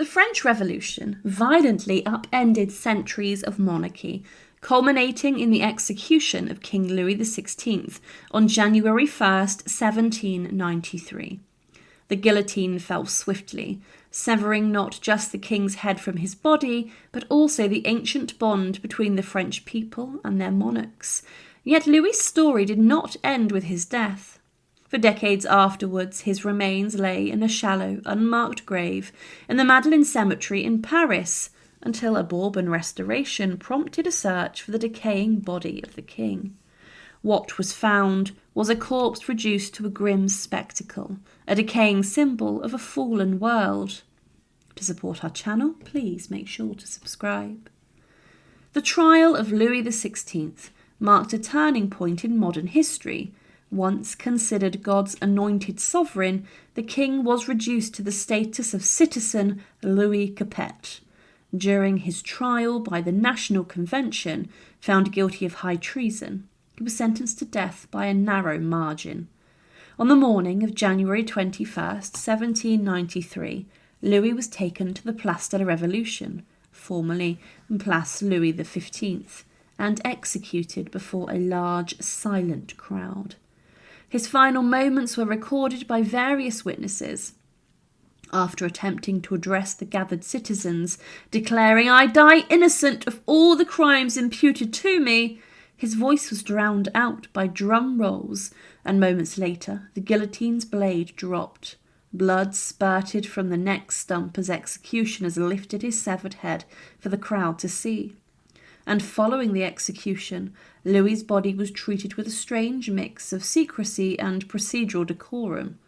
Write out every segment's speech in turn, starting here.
The French Revolution violently upended centuries of monarchy, culminating in the execution of King Louis XVI on January 1st, 1793. The guillotine fell swiftly, severing not just the king's head from his body, but also the ancient bond between the French people and their monarchs. Yet Louis's story did not end with his death. For decades afterwards, his remains lay in a shallow, unmarked grave in the Madeleine Cemetery in Paris, until a Bourbon restoration prompted a search for the decaying body of the king. What was found was a corpse reduced to a grim spectacle, a decaying symbol of a fallen world. To support our channel, please make sure to subscribe. The trial of Louis XVI marked a turning point in modern history. Once considered God's anointed sovereign, the king was reduced to the status of citizen Louis Capet. During his trial by the National Convention, found guilty of high treason, he was sentenced to death by a narrow margin. On the morning of January 21st, 1793, Louis was taken to the Place de la Révolution, formerly Place Louis XV, and executed before a large, silent crowd. His final moments were recorded by various witnesses. After attempting to address the gathered citizens, declaring, "I die innocent of all the crimes imputed to me," his voice was drowned out by drum rolls, and moments later the guillotine's blade dropped. Blood spurted from the neck stump as executioners lifted his severed head for the crowd to see. And following the execution, Louis's body was treated with a strange mix of secrecy and procedural decorum.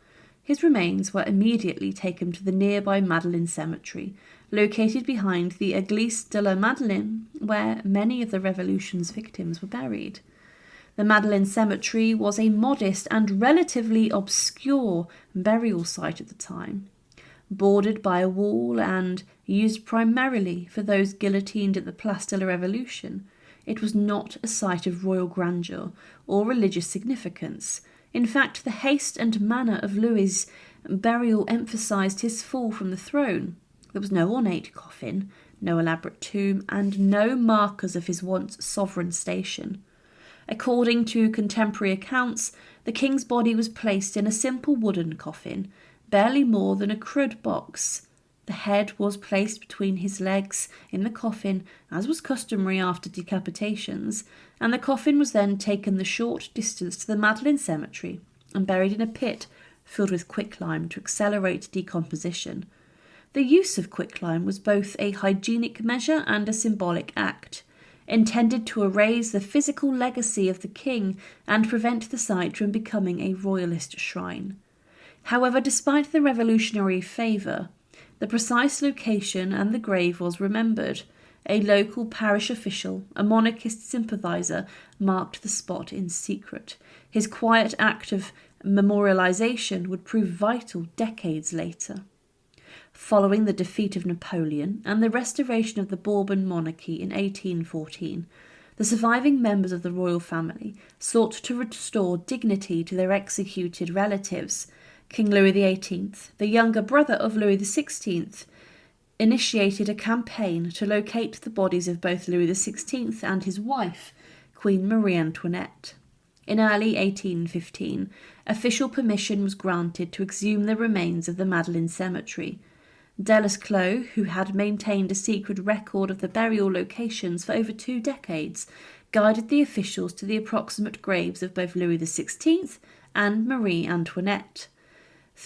His remains were immediately taken to the nearby Madeleine Cemetery, located behind the Église de la Madeleine, where many of the Revolution's victims were buried. The Madeleine Cemetery was a modest and relatively obscure burial site at the time, bordered by a wall and used primarily for those guillotined at the Place de la Révolution. It was not a site of royal grandeur or religious significance. In fact, the haste and manner of Louis's burial emphasized his fall from the throne. There was no ornate coffin, no elaborate tomb, and no markers of his once sovereign station. According to contemporary accounts, the king's body was placed in a simple wooden coffin, barely more than a crud box. The head was placed between his legs in the coffin, as was customary after decapitations, and the coffin was then taken the short distance to the Madeleine Cemetery and buried in a pit filled with quicklime to accelerate decomposition. The use of quicklime was both a hygienic measure and a symbolic act, intended to erase the physical legacy of the king and prevent the site from becoming a royalist shrine. However, despite the revolutionary favour, the precise location and the grave was remembered. A local parish official, a monarchist sympathiser, marked the spot in secret. His quiet act of memorialisation would prove vital decades later. Following the defeat of Napoleon and the restoration of the Bourbon monarchy in 1814, the surviving members of the royal family sought to restore dignity to their executed relatives. King Louis XVIII, the younger brother of Louis XVI, initiated a campaign to locate the bodies of both Louis XVI and his wife, Queen Marie Antoinette. In early 1815, official permission was granted to exhume the remains of the Madeleine Cemetery. Delesclos, who had maintained a secret record of the burial locations for over 2 decades, guided the officials to the approximate graves of both Louis XVI and Marie Antoinette.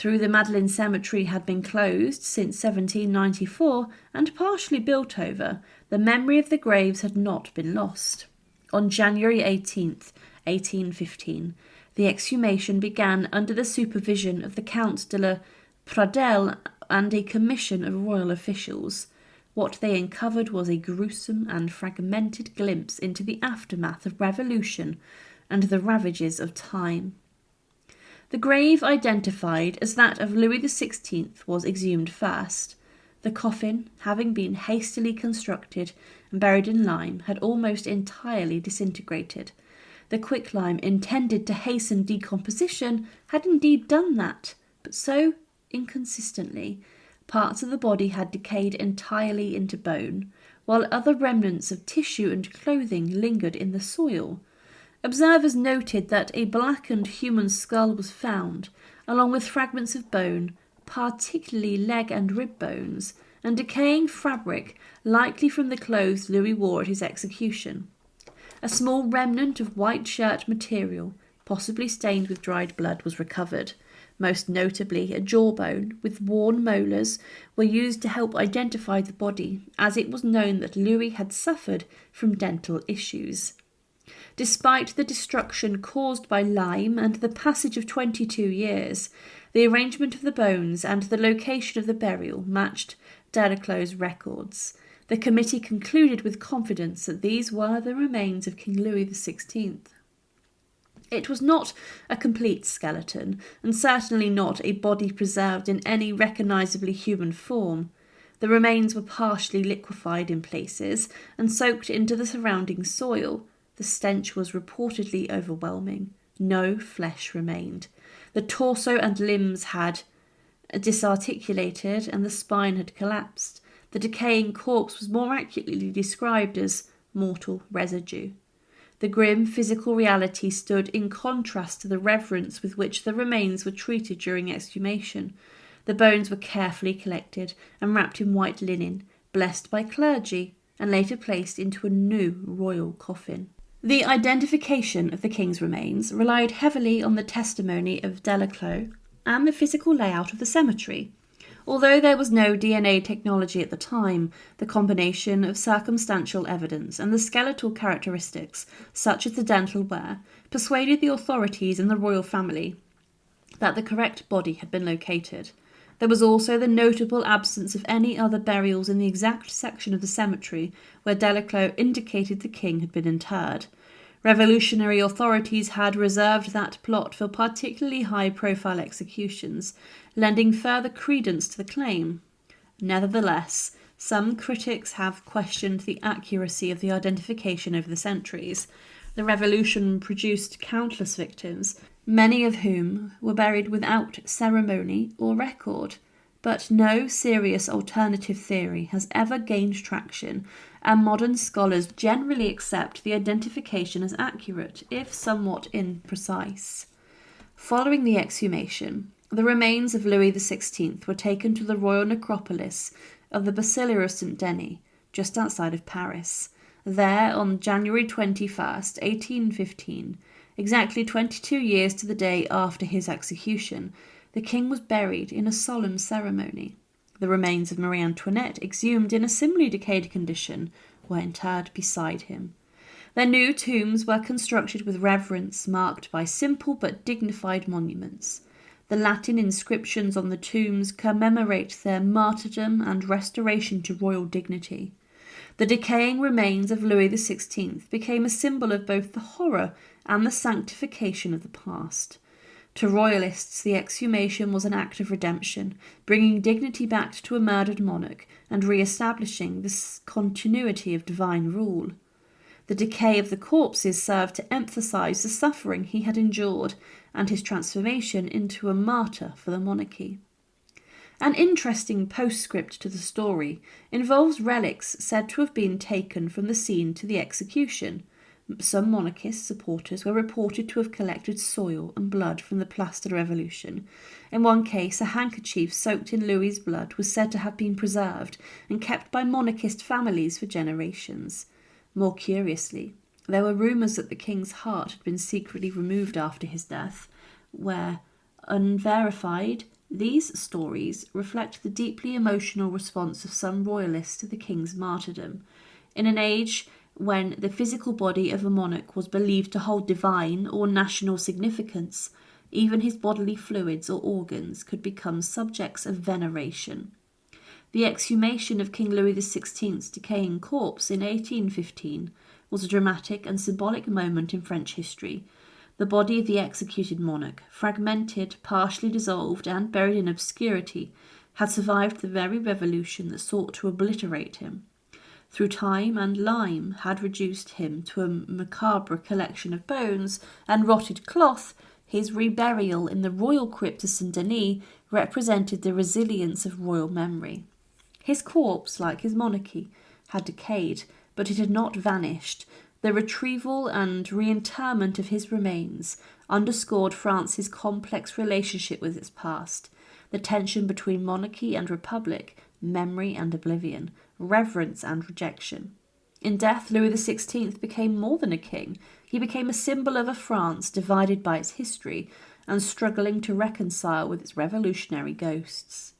Though the Madeleine Cemetery had been closed since 1794 and partially built over, the memory of the graves had not been lost. On January 18th, 1815, the exhumation began under the supervision of the Count de la Pradelle and a commission of royal officials. What they uncovered was a gruesome and fragmented glimpse into the aftermath of revolution and the ravages of time. The grave, identified as that of Louis XVI, was exhumed first. The coffin, having been hastily constructed and buried in lime, had almost entirely disintegrated. The quicklime intended to hasten decomposition had indeed done that, but so inconsistently. parts of the body had decayed entirely into bone, while other remnants of tissue and clothing lingered in the soil. Observers noted that a blackened human skull was found, along with fragments of bone, particularly leg and rib bones, and decaying fabric, likely from the clothes Louis wore at his execution. A small remnant of white shirt material, possibly stained with dried blood, was recovered. Most notably, a jawbone with worn molars were used to help identify the body, as it was known that Louis had suffered from dental issues. Despite the destruction caused by lime and the passage of 22 years, the arrangement of the bones and the location of the burial matched Delaclos' records. The committee concluded with confidence that these were the remains of King Louis XVI. It was not a complete skeleton, and certainly not a body preserved in any recognisably human form. The remains were partially liquefied in places and soaked into the surrounding soil. The stench was reportedly overwhelming. No flesh remained. The torso and limbs had disarticulated and the spine had collapsed. The decaying corpse was more accurately described as mortal residue. The grim physical reality stood in contrast to the reverence with which the remains were treated during exhumation. The bones were carefully collected and wrapped in white linen, blessed by clergy, and later placed into a new royal coffin. The identification of the king's remains relied heavily on the testimony of Delaclos and the physical layout of the cemetery. Although there was no DNA technology at the time, the combination of circumstantial evidence and the skeletal characteristics, such as the dental wear, persuaded the authorities and the royal family that the correct body had been located. There was also the notable absence of any other burials in the exact section of the cemetery where Delaclos indicated the king had been interred. Revolutionary authorities had reserved that plot for particularly high-profile executions, lending further credence to the claim. Nevertheless, some critics have questioned the accuracy of the identification over the centuries. The revolution produced countless victims, many of whom were buried without ceremony or record. But no serious alternative theory has ever gained traction, and modern scholars generally accept the identification as accurate, if somewhat imprecise. Following the exhumation, the remains of Louis XVI were taken to the royal necropolis of the Basilica of St. Denis, just outside of Paris. There, on January 21st, 1815, exactly 22 years to the day after his execution, the king was buried in a solemn ceremony. The remains of Marie Antoinette, exhumed in a similarly decayed condition, were interred beside him. Their new tombs were constructed with reverence, marked by simple but dignified monuments. The Latin inscriptions on the tombs commemorate their martyrdom and restoration to royal dignity. The decaying remains of Louis XVI became a symbol of both the horror and the sanctification of the past. To royalists, the exhumation was an act of redemption, bringing dignity back to a murdered monarch and re-establishing the continuity of divine rule. The decay of the corpses served to emphasise the suffering he had endured and his transformation into a martyr for the monarchy. An interesting postscript to the story involves relics said to have been taken from the scene to the execution. Some monarchist supporters were reported to have collected soil and blood from the Place de la Revolution. In one case, a handkerchief soaked in Louis's blood was said to have been preserved and kept by monarchist families for generations. More curiously, there were rumours that the king's heart had been secretly removed after his death, where, unverified, these stories reflect the deeply emotional response of some royalists to the king's martyrdom. In an age when the physical body of a monarch was believed to hold divine or national significance, even his bodily fluids or organs could become subjects of veneration. The exhumation of King Louis XVI's decaying corpse in 1815 was a dramatic and symbolic moment in French history. The body of the executed monarch, fragmented, partially dissolved, and buried in obscurity, had survived the very revolution that sought to obliterate him. Through time and lime had reduced him to a macabre collection of bones and rotted cloth, His reburial in the royal crypt of St. Denis represented the resilience of royal memory. His corpse, like his monarchy, had decayed, but it had not vanished. The retrieval and reinterment of his remains underscored France's complex relationship with its past, the tension between monarchy and republic, memory and oblivion, reverence and rejection. In death, Louis XVI became more than a king. He became a symbol of a France divided by its history and struggling to reconcile with its revolutionary ghosts.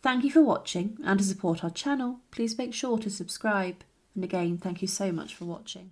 Thank you for watching, and to support our channel, please make sure to subscribe. And again, thank you so much for watching.